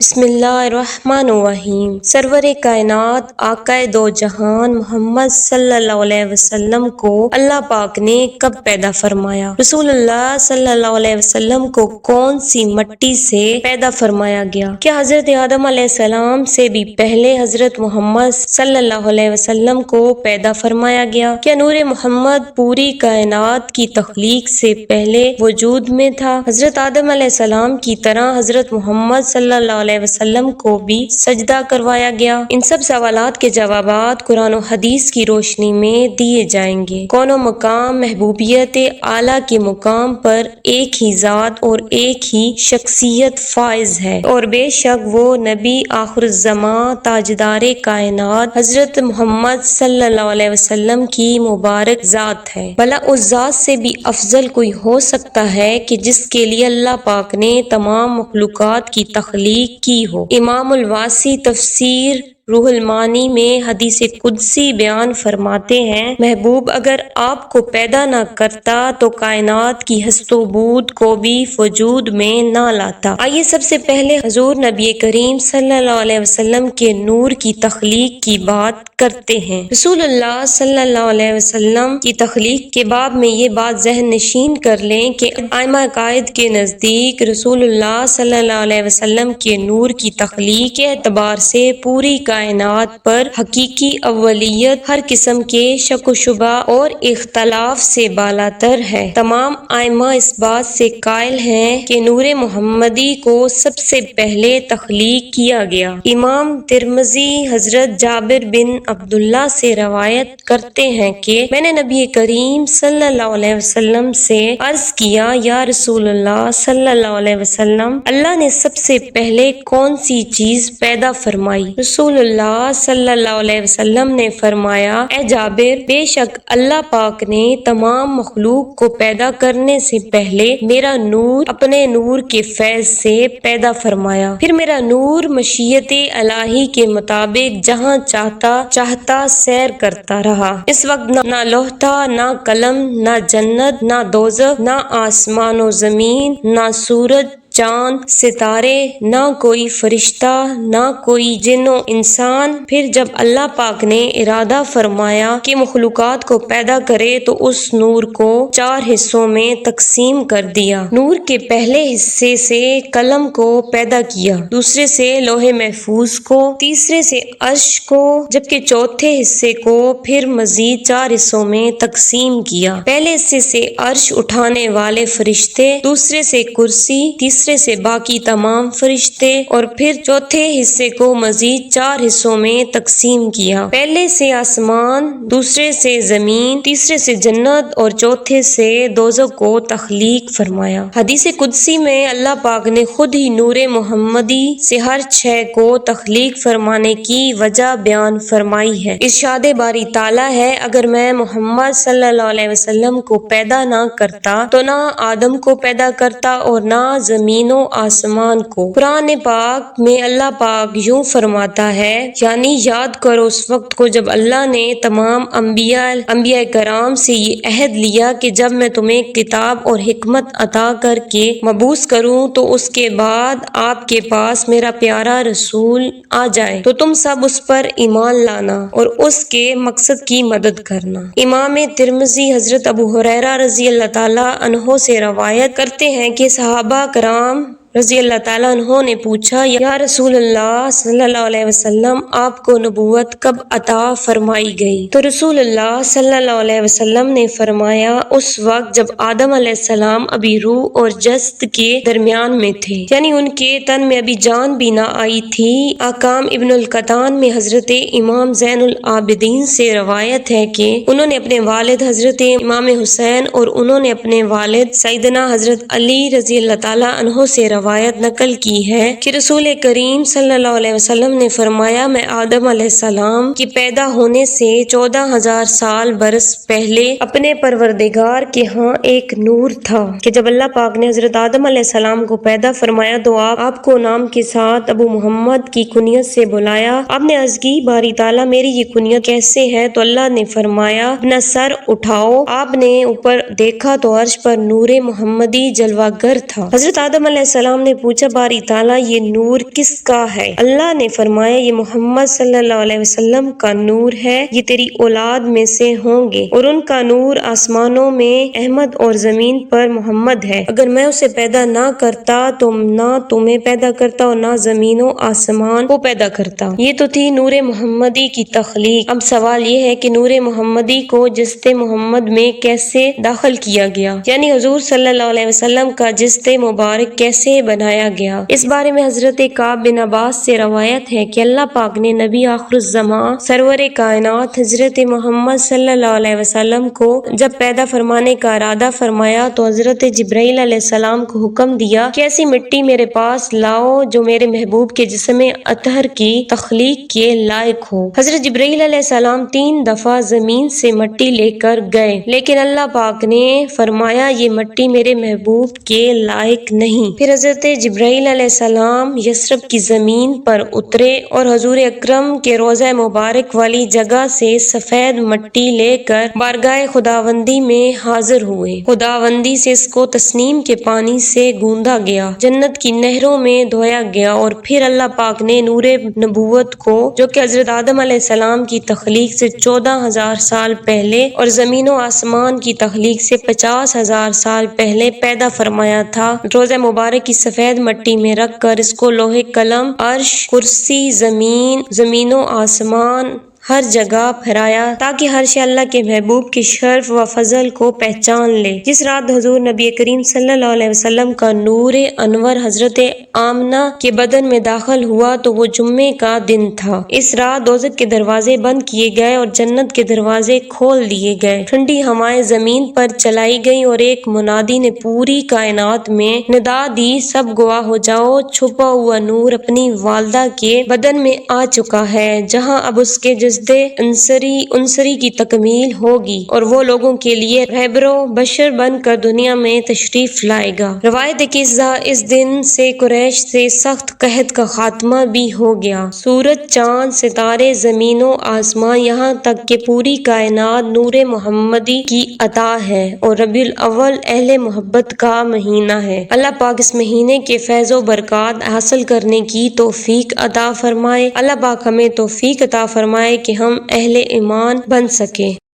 بسم اللہ الرحمن الرحیم۔ سرور کائنات آقائے دو جہان محمد صلی اللہ علیہ وسلم کو اللہ پاک نے کب پیدا فرمایا؟ رسول اللہ صلی اللہ علیہ وسلم کو کون سی مٹی سے پیدا فرمایا گیا؟ کیا حضرت آدم علیہ السلام سے بھی پہلے حضرت محمد صلی اللہ علیہ وسلم کو پیدا فرمایا گیا؟ کیا نور محمد پوری کائنات کی تخلیق سے پہلے وجود میں تھا؟ حضرت آدم علیہ السلام کی طرح حضرت محمد صلی اللہ علیہ وسلم کو بھی سجدہ کروایا گیا؟ ان سب سوالات کے جوابات قرآن و حدیث کی روشنی میں دیے جائیں گے۔ کون و مقام محبوبیت اعلیٰ کے مقام پر ایک ہی ذات اور ایک ہی شخصیت فائز ہے، اور بے شک وہ نبی آخر الزماں تاجدار کائنات حضرت محمد صلی اللہ علیہ وسلم کی مبارک ذات ہے۔ بھلا اس ذات سے بھی افضل کوئی ہو سکتا ہے کہ جس کے لیے اللہ پاک نے تمام مخلوقات کی تخلیق کی ہو؟ امام الواسی تفسیر روح المعانی میں حدیث قدسی بیان فرماتے ہیں، محبوب اگر آپ کو پیدا نہ کرتا تو کائنات کی ہست و بود کو بھی وجود میں نہ لاتا۔ آئیے سب سے پہلے حضور نبی کریم صلی اللہ علیہ وسلم کے نور کی تخلیق کی بات کرتے ہیں۔ رسول اللہ صلی اللہ علیہ وسلم کی تخلیق کے باب میں یہ بات ذہن نشین کر لیں کہ ائمہ عقائد کے نزدیک رسول اللہ صلی اللہ علیہ وسلم کے نور کی تخلیق کے اعتبار سے پوری کائنات پر حقیقی اولیت ہر قسم کے شک و شبہ اور اختلاف سے بالاتر ہے۔ تمام ائمہ اس بات سے قائل ہیں کہ نور محمدی کو سب سے پہلے تخلیق کیا گیا۔ امام ترمذی حضرت جابر بن عبداللہ سے روایت کرتے ہیں کہ میں نے نبی کریم صلی اللہ علیہ وسلم سے عرض کیا، یا رسول اللہ صلی اللہ علیہ وسلم، اللہ نے سب سے پہلے کون سی چیز پیدا فرمائی؟ رسول اللہ صلی اللہ علیہ وسلم نے فرمایا، اے جابر، بے شک اللہ پاک نے تمام مخلوق کو پیدا کرنے سے پہلے میرا نور اپنے نور کے فیض سے پیدا فرمایا، پھر میرا نور مشیت الہی کے مطابق جہاں چاہتا سیر کرتا رہا۔ اس وقت نہ لوح تھا، نہ قلم، نہ جنت، نہ دوزخ، نہ آسمان و زمین، نہ سورج چاند ستارے، نہ کوئی فرشتہ، نہ کوئی جن و انسان۔ پھر جب اللہ پاک نے ارادہ فرمایا کہ مخلوقات کو پیدا کرے تو اس نور کو 4 حصوں میں تقسیم کر دیا۔ نور کے پہلے حصے سے قلم کو پیدا کیا، دوسرے سے لوح محفوظ کو، تیسرے سے عرش کو، جبکہ چوتھے حصے کو پھر مزید 4 حصوں میں تقسیم کیا۔ پہلے حصے سے عرش اٹھانے والے فرشتے، دوسرے سے کرسی، تیسرے سے باقی تمام فرشتے، اور پھر چوتھے حصے کو مزید 4 حصوں میں تقسیم کیا۔ پہلے سے آسمان، دوسرے سے زمین، تیسرے سے جنت اور چوتھے سے دوزخ کو تخلیق فرمایا۔ حدیث قدسی میں اللہ پاک نے خود ہی نور محمدی سے ہر شے کو تخلیق فرمانے کی وجہ بیان فرمائی ہے۔ ارشاد باری تعالیٰ ہے، اگر میں محمد صلی اللہ علیہ وسلم کو پیدا نہ کرتا تو نہ آدم کو پیدا کرتا اور نہ زمین و آسمان کو۔ قرآن پاک میں اللہ پاک یوں فرماتا ہے، یعنی یاد کرو اس وقت کو جب اللہ نے تمام انبیاء کرام سے یہ عہد لیا کہ جب میں تمہیں کتاب اور حکمت عطا کر کے مبعوث کروں تو اس کے بعد آپ کے پاس میرا پیارا رسول آ جائے تو تم سب اس پر ایمان لانا اور اس کے مقصد کی مدد کرنا۔ امام ترمذی حضرت ابو ہریرہ رضی اللہ تعالیٰ عنہ سے روایت کرتے ہیں کہ صحابہ کرام رضی اللہ تعالیٰ عنہ نے پوچھا، یا رسول اللہ صلی اللہ علیہ وسلم، آپ کو نبوت کب عطا فرمائی گئی؟ تو رسول اللہ صلی اللہ علیہ وسلم نے فرمایا، اس وقت جب آدم علیہ السلام ابھی روح اور جسد کے درمیان میں تھے، یعنی ان کے تن میں ابھی جان بھی نہ آئی تھی۔ احکام ابن القطان میں حضرت امام زین العابدین سے روایت ہے کہ انہوں نے اپنے والد حضرت امام حسین اور انہوں نے اپنے والد سیدنا حضرت علی رضی اللہ تعالیٰ عنہ سے روایت نقل کی ہے کہ رسول کریم صلی اللہ علیہ وسلم نے فرمایا، میں آدم علیہ السلام کی پیدا ہونے سے 14,000 سال برس پہلے اپنے پروردگار کے ہاں ایک نور تھا کہ جب اللہ پاک نے حضرت آدم علیہ السلام کو پیدا فرمایا تو آپ کو نام کے ساتھ ابو محمد کی کنیت سے بلایا۔ آپ نے عرض کی، باری تعالیٰ میری یہ کنیت کیسے ہے؟ تو اللہ نے فرمایا، اپنا سر اٹھاؤ۔ آپ نے اوپر دیکھا تو عرش پر نور محمدی جلوہ گر تھا۔ حضرت آدم علیہ السلام السلام نے پوچھا باری تعالیٰ یہ نور کس کا ہے؟ اللہ نے فرمایا یہ محمد صلی اللہ علیہ وسلم کا نور ہے، یہ تیری اولاد میں سے ہوں گے اور ان کا نور آسمانوں میں احمد اور زمین پر محمد ہے۔ اگر میں اسے پیدا نہ کرتا تو نہ تمہیں پیدا کرتا اور نہ زمین و آسمان کو پیدا کرتا۔ یہ تو تھی نور محمدی کی تخلیق۔ اب سوال یہ ہے کہ نور محمدی کو جسد محمد میں کیسے داخل کیا گیا، یعنی حضور صلی اللہ علیہ وسلم کا جسد مبارک کیسے بنایا گیا؟ اس بارے میں حضرت کعب بن عباس سے روایت ہے کہ اللہ پاک نے نبی آخر الزماں سرور کائنات حضرت محمد صلی اللہ علیہ وسلم کو جب پیدا فرمانے کا ارادہ فرمایا تو حضرت جبرائیل علیہ السلام کو حکم دیا کہ ایسی مٹی میرے پاس لاؤ جو میرے محبوب کے جسم اطہر کی تخلیق کے لائق ہو۔ حضرت جبرائیل علیہ السلام 3 دفعہ زمین سے مٹی لے کر گئے، لیکن اللہ پاک نے فرمایا یہ مٹی میرے محبوب کے لائق نہیں۔ پھر حضرت جبرائیل علیہ السلام یثرب کی زمین پر اترے اور حضور اکرم کے روضہ مبارک والی جگہ سے سفید مٹی لے کر بارگاہ خداوندی میں حاضر ہوئے۔ خداوندی سے اس کو تسنیم کے پانی سے گوندا گیا، جنت کی نہروں میں دھویا گیا اور پھر اللہ پاک نے نور نبوت کو جو کہ حضرت آدم علیہ السلام کی تخلیق سے 14,000 سال پہلے اور زمین و آسمان کی تخلیق سے 50,000 سال پہلے پیدا فرمایا تھا، روضہ مبارک کی سفید مٹی میں رکھ کر اس کو لوح قلم، عرش، کرسی، زمین و آسمان ہر جگہ پھیرایا تاکہ ہر شے اللہ کے محبوب کے شرف و فضل کو پہچان لے۔ جس رات حضور نبی کریم صلی اللہ علیہ وسلم کا نور انور حضرت آمنہ کے بدن میں داخل ہوا تو وہ جمعے کا دن تھا۔ اس رات دوزخ کے دروازے بند کیے گئے اور جنت کے دروازے کھول دیے گئے، ٹھنڈی ہوائیں زمین پر چلائی گئیں اور ایک منادی نے پوری کائنات میں ندا دی سب گواہ ہو جاؤ، چھپا ہوا نور اپنی والدہ کے بدن میں آ چکا ہے، جہاں اب اس کے جسد انصری کی تکمیل ہوگی اور وہ لوگوں کے لیے رہبر و بشر بن کر دنیا میں تشریف لائے گا۔ روایت ہے کہ اس دن سے قریش سے سخت قحط کا خاتمہ بھی ہو گیا۔ سورج، چاند، ستارے، زمین و آسمان، یہاں تک کہ پوری کائنات نور محمدی کی عطا ہے اور ربیع الاول اہل محبت کا مہینہ ہے۔ اللہ پاک اس مہینے کے فیض و برکات حاصل کرنے کی توفیق عطا فرمائے۔ اللہ پاک ہمیں توفیق عطا فرمائے کہ ہم اہل ایمان بن سکیں۔